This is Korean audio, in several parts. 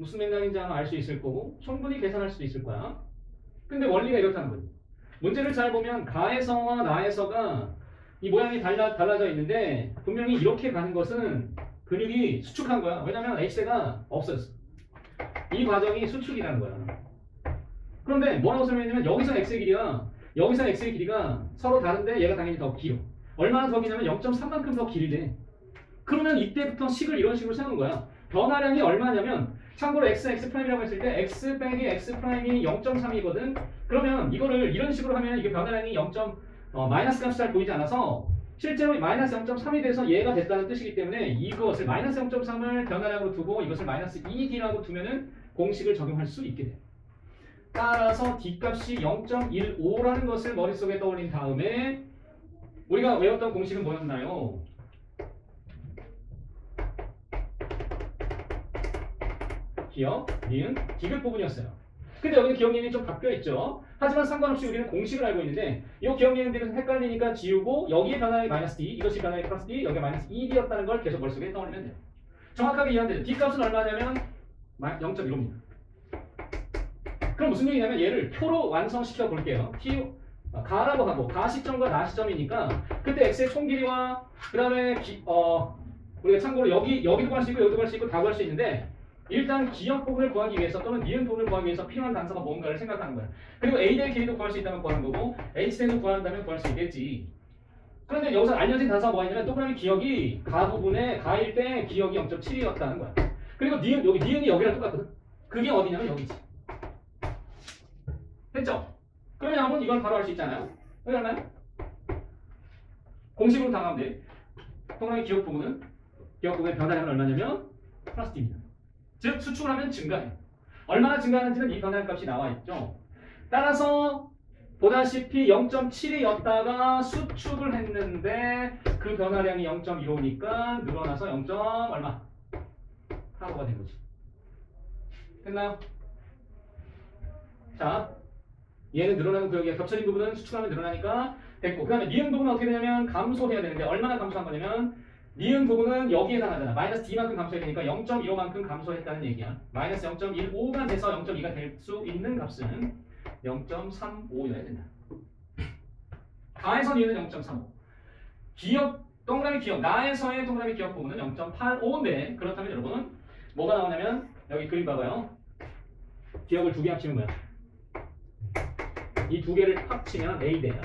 무슨 맥락인지 아마 알 수 있을 거고 충분히 계산할 수도 있을 거야. 근데 원리가 이렇다는 거지. 문제를 잘 보면 가에서와 나에서가 이 모양이 달라져 있는데 분명히 이렇게 가는 것은 근육이 수축한 거야. 왜냐면 H대가 없어졌어. 이 과정이 수축이라는 거야. 그런데 뭐라고 설명했냐면 여기서 X의 길이와 여기서 X의 길이가 서로 다른데 얘가 당연히 더 길어. 얼마나 더 기냐면 0.3만큼 더 길대. 그러면 이때부터 식을 이런 식으로 세우는 거야. 변화량이 얼마냐면 참고로 x,x'이라고 했을 때 x 빼기 x'이 0.3이거든. 그러면 이거를 이런 식으로 하면 이게 변화량이 마이너스 값이 잘 보이지 않아서 실제로 마이너스 0.3이 돼서 얘가 됐다는 뜻이기 때문에 이것을 마이너스 0.3을 변화량으로 두고 이것을 마이너스 2d라고 두면은 공식을 적용할 수 있게 돼. 따라서 d값이 0.15라는 것을 머릿속에 떠올린 다음에 우리가 외웠던 공식은 뭐였나요? 기억, 니은, 디귿 부분이었어요. 근데 여기는 기억, 니은이 좀 바뀌어있죠. 하지만 상관없이 우리는 공식을 알고 있는데 이 기억, 니은들이 헷갈리니까 지우고 여기에 변화량이 마이너스 D, 이것이 변화량이 플러스 D, 여기가 마이너스 2D였다는 걸 계속 머릿속에 떠올리면 돼요. 정확하게 이해하면 돼요. D값은 얼마냐면 0.15입니다. 그럼 무슨 얘기냐면 얘를 표로 완성시켜 볼게요. 가라고 하고 가 시점과 나 시점이니까 그때 x의 총 길이와 그 다음에 우리가 참고로 여기도 구할 수 있고 여기도 구할 수 있고 다 구할 수 있는데 일단 기억 부분을 구하기 위해서 또는 니은 부분을 구하기 위해서 필요한 단서가 뭔가를 생각하는 거야. 그리고 a대의 길이도 구할 수 있다면 구하는 거고 h대도 구한다면 구할 수 있겠지. 그런데 여기서 알려진 단서가 뭐가 있냐면 동그라미 기억이 가 부분에 가일 때 기억이 0.7이었다는 거야. 그리고 니은 여기 니은이 여기랑 똑같거든. 그게 어디냐면 여기지. 됐죠? 그러면 한번 이걸 바로 알 수 있잖아요. 왜 알나요? 공식으로 당하면 돼. 동그라미 기억 부분의 변화량은 얼마냐면 플러스 D입니다. 즉 수축을 하면 증가해. 얼마나 증가하는지는 이 변화량 값이 나와 있죠. 따라서 보다시피 0.7이었다가 수축을 했는데 그 변화량이 0.15니까 늘어나서 0. 얼마? 8호가 된 거지. 됐나요? 자, 얘는 늘어나는 구역이야. 겹쳐진 부분은 수축하면 늘어나니까 됐고, 그 다음에 니은 부분은 어떻게 되냐면 감소해야 되는데 얼마나 감소한 거냐면 니은 부분은 여기에 해당하잖아. 마이너스 D만큼 감소해야 되니까 0.15만큼 감소했다는 얘기야. 마이너스 0.15가 돼서 0.2가 될 수 있는 값은 0.35여야 된다. 가에서 니은은 0.35. 동그라미 기억, 나에서의 동그라미 기억 부분은 0.85인데 그렇다면 여러분 뭐가 나오냐면 여기 그림 봐봐요. 기억을 두 개 합치면 뭐야? 이 두 개를 합치면 A대야.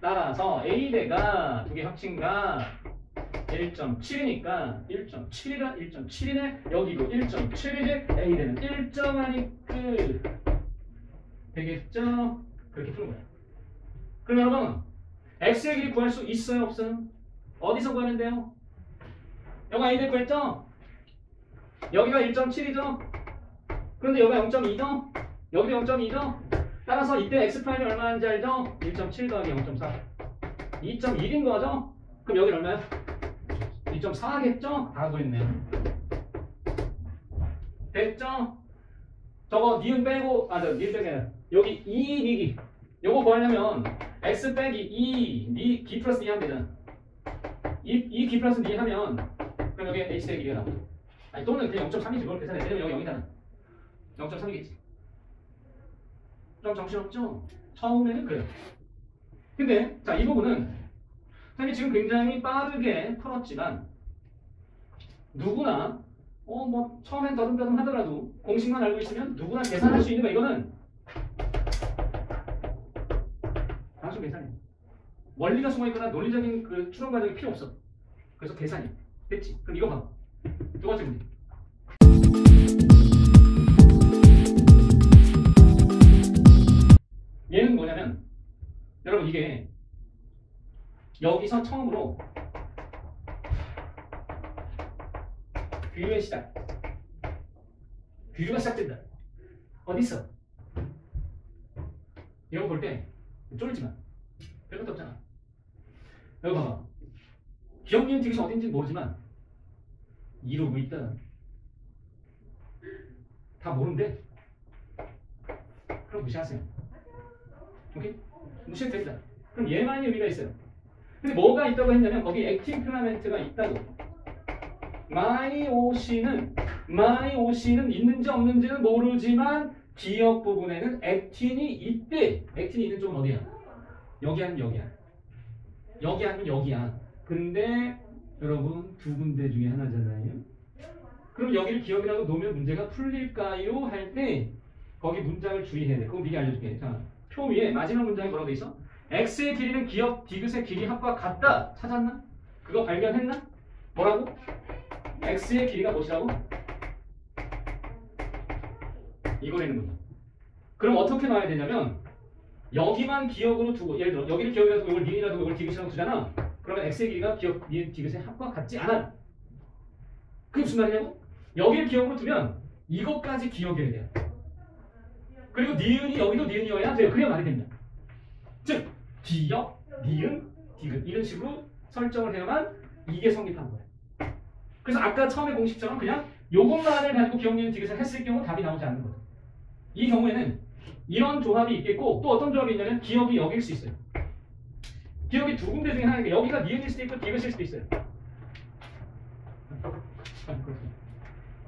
따라서 A대가 두 개 합친가 1.7이니까 1.7이라 1.7이네. 여기도 1.7이지. A대는 1.하니까 되겠죠? 그렇게 푸는 거야. 그럼 여러분 X의 길이 구할 수 있어요? 없어요? 어디서 구하면 돼요? 여기가 A대 구했죠? 여기가 1.7이죠? 그런데 여기가 0.2죠? 여기도 0.2죠? 따라서 이때 X'이 얼마인지 알죠? 1.7 더하기 0.4 2.1인 거죠? 그럼 여기는 얼마야? 2.4겠죠? 다 구했네요. 됐죠? 저거 니은 빼고 니은 빼기 아니라 여기 2 니기 요거 구하려면 X 빼기 2 D 플러스 2 하면 되잖아. 이 D 플러스 2 하면 그럼 여기 H대 길이가 나오죠. 아니 또는 그냥 0.3이지 그걸 계산해. 왜냐면 여기 0이잖아. 0.3이겠지. 좀 정신없죠? 처음에는 그래요. 근데 자 이 부분은 선생님이 지금 굉장히 빠르게 풀었지만 누구나 뭐 처음엔 더듬더듬 하더라도 공식만 알고 있으면 누구나 계산할 수 있는 거. 이거는 단순 계산이에요. 원리가 숨어있거나 논리적인 그 추론 과정이 필요 없어. 그래서 계산이야. 됐지? 그럼 이거 봐. 두 번째 문제. 얘는 뭐냐면 여러분 이게 여기서 처음으로 귀류의 시작. 귀류가 시작된다. 어디 있어? 이런 거 볼 때 쫄지 마. 별것도 없잖아. 여기 봐봐. 기억, 니은, 디귿이 어딘지 모르지만 이러고 있다. 다 모른대. 그럼 무시하세요. 오케이? 무시해도 됩니다. 그럼 얘만이 의미가 있어요. 근데 뭐가 있다고 했냐면 거기 액틴 필라멘트가 있다고. 마이오신은 마이오신은 있는지 없는지는 모르지만 기억 부분에는 액틴이 있대. 액틴이 있는 쪽은 어디야? 여기 아니면 여기야. 여기 아니면 여기야. 근데 여러분 두 군데 중에 하나잖아요. 그럼 여기를 기억이라고 놓으면 문제가 풀릴까요? 할 때 거기 문장을 주의해야 돼. 그거 미리 알려줄게. 자, 표 위에 마지막 문장에 뭐라고 돼 있어? X의 길이는 기억 디귿의 길이 합과 같다. 찾았나? 그거 발견했나? 뭐라고? X의 길이가 무엇이라고? 이거라는 거야. 그럼 어떻게 놔야 되냐면 여기만 기억으로 두고 예를 들어 여기를 기억이라고 두고 이걸 니은이라고 두고 이걸 디귿이라고 두잖아. 그러면 X의 길이가 기억 니은 디귿의 합과 같지 않아. 그게 무슨 말이냐고? 여기를 기억으로 두면 이것까지 기억해야 돼요. 그리고 니은이 여기도 니은이어야 돼요. 그래야 말이 됩니다. 즉 기억, 니은, 디귿 이런 식으로 설정을 해야만 이게 성립하는 거예요. 그래서 아까 처음에 공식처럼 그냥 요것만을 가지고 기억, 니은, 디귿을 했을 경우 답이 나오지 않는 거예요. 이 경우에는 이런 조합이 있겠고 또 어떤 조합이 있냐면 기억이 여기일 수 있어요. 기억이 두 군데 중에 하나니까 여기가 니은일 수도 있고 디귿일 수도 있어요.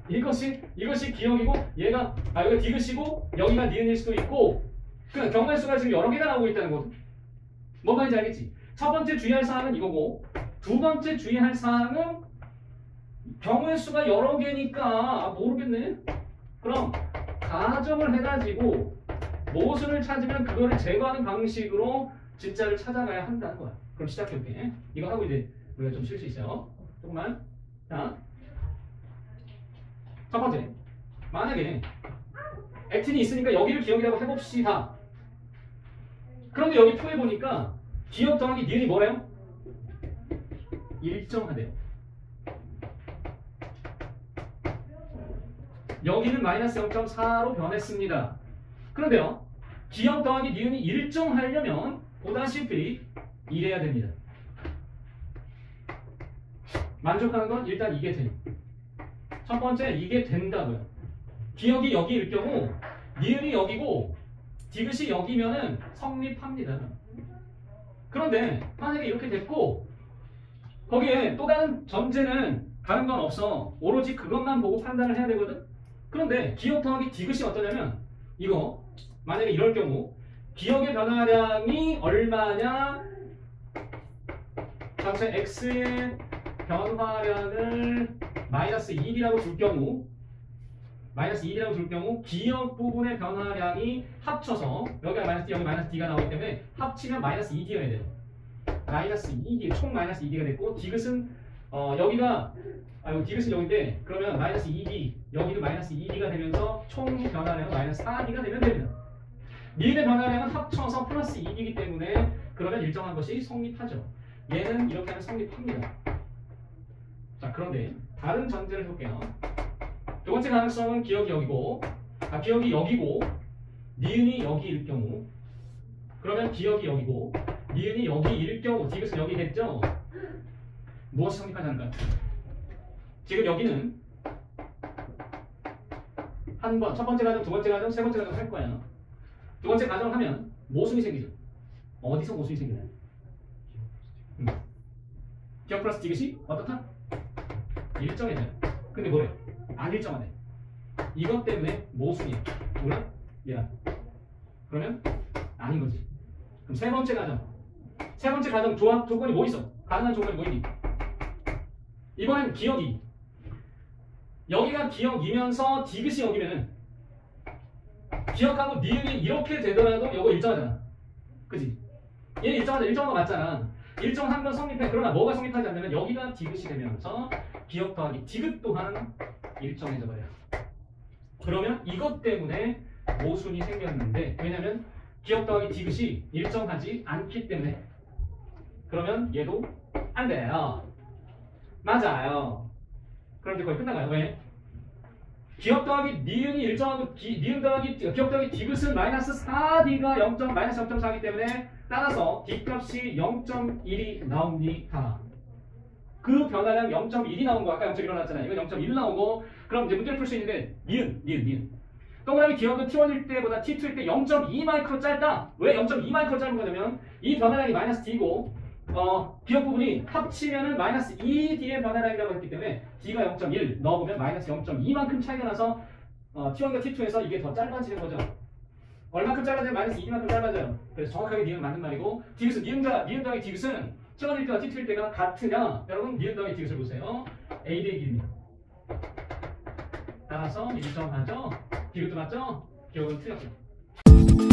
이것이 기억이고 얘가 여기가 디귿이고 여기가 니은일 수도 있고 그 경우의 수가 지금 여러 개가 나오고 있다는 거죠. 뭔 말인지 알겠지? 첫 번째 주의할 사항은 이거고 두 번째 주의할 사항은 경우의 수가 여러 개니까 모르겠네. 그럼 가정을 해가지고 모순을 찾으면 그거를 제거하는 방식으로 진짜를 찾아가야 한다는 거야. 그럼 시작해볼게. 이거 하고 이제 우리가 좀 쉴 수 있어요. 조금만. 자, 첫 번째. 만약에 액틴이 있으니까 여기를 기억이라고 해봅시다. 그런데 여기 표에 보니까 기억 더하기 니은이 뭐래요? 일정하대요. 여기는 마이너스 0.4로 변했습니다. 그런데요, 기억 더하기 니은이 일정하려면 보다시피 이래야 됩니다. 만족하는 건 일단 이게 돼요. 첫 번째, 이게 된다고요. 기억이 여기일 경우 니은이 여기고 디귿이 여기면은 성립합니다. 그런데 만약에 이렇게 됐고 거기에 또 다른 전제는 다른 건 없어. 오로지 그것만 보고 판단을 해야 되거든. 그런데 기억 더하기 디귿이 어떠냐면 이거 만약에 이럴 경우 기억의 변화량이 얼마냐 전체 x의 변화량을 마이너스 1이라고 줄 경우 기억 부분의 변화량이 합쳐서 여기가 마이너스 D 여기 마이너스 D가 나오기 때문에 합치면 마이너스 2D여야 돼요. 마이너스 2D 총 마이너스 2D가 됐고 디귿은 여기가 디귿은 여기인데 그러면 마이너스 2D 여기도 마이너스 2D가 되면서 총 변화량은 마이너스 4D가 되면 됩니다. 니은의 변화량은 합쳐서 플러스 2D이기 때문에 그러면 일정한 것이 성립하죠. 얘는 이렇게 하면 성립합니다. 자, 그런데 다른 전제를 해볼게요. 두 번째 가능성은 기억이 여기고 기억이 여기고 니은이 여기일 경우 그러면 기억이 여기고 니은이 여기일 경우 디귿은 여기겠죠? 무엇이 성립하지 않을까요? 지금 여기는 한 번, 첫 번째 가정, 두 번째 가정, 세 번째 가정 할 거야. 두 번째 가정을 하면 모순이 생기죠. 어디서 모순이 생기나요? 기억 플러스 디귿이 어떻다? 일정해져요. 근데 뭐래? 안 일정하네. 이것 때문에 모순이야. 몰라? 야. 그러면 아닌 거지. 그럼 세 번째 가정 조합 조건이 뭐 있어? 가능한 조건이 뭐 있니? 이번엔 기억이. 여기가 기억이면서 디귿이 여기면은 기억하고 니은이 이렇게 되더라도 이거 일정하잖아. 그지? 얘 일정한 거 맞잖아. 일정한 건 성립해. 그러나 뭐가 성립하지 않냐면 여기가 디귿이 되면서 기억 더하기 디귿 또한 일정해져 버려요. 그러면 이것 때문에 모순이 생겼는데 왜냐면 기억 더하기 디귿이 일정하지 않기 때문에 그러면 얘도 안 돼요. 맞아요. 그럼 이제 거의 끝나가요. 왜? 기억 더하기 니은이 일정하고 기억 더하기 디귿은 마이너스 4D가 마이너스 0.4이기 때문에 따라서 D값이 0.1이 나옵니다. 그 변화량 0.1이 나온 거 아까 0.1 나왔잖아요. 이거 0.1 나오고 그럼 이제 문제를 풀 수 있는데 니은 동그라미 기억은 T1일 때보다 T2일 때 0.2 마이크로 짧다. 왜 0.2 마이크로 짧은 거냐면 이 변화량이 마이너스 D고 기억 부분이 합치면은 마이너스 2D의 변화량이라고 했기 때문에 D가 0.1 넣어보면 마이너스 0.2만큼 차이가 나서 T1과 T2에서 이게 더 짧아지는 거죠. 얼마큼 짧아져요? 마이너스 2만큼 짧아져요. 그래서 정확하게 니은 맞는 말이고 디귿은 니은 더하기 디귿은 T1일 때와 T2일 때가 같으냐? 여러분 니은 더하기 디귿을 보세요. A 대기 1입니다. 따라서 1점 맞죠? 디귿도 맞죠? 기억은 틀렸죠.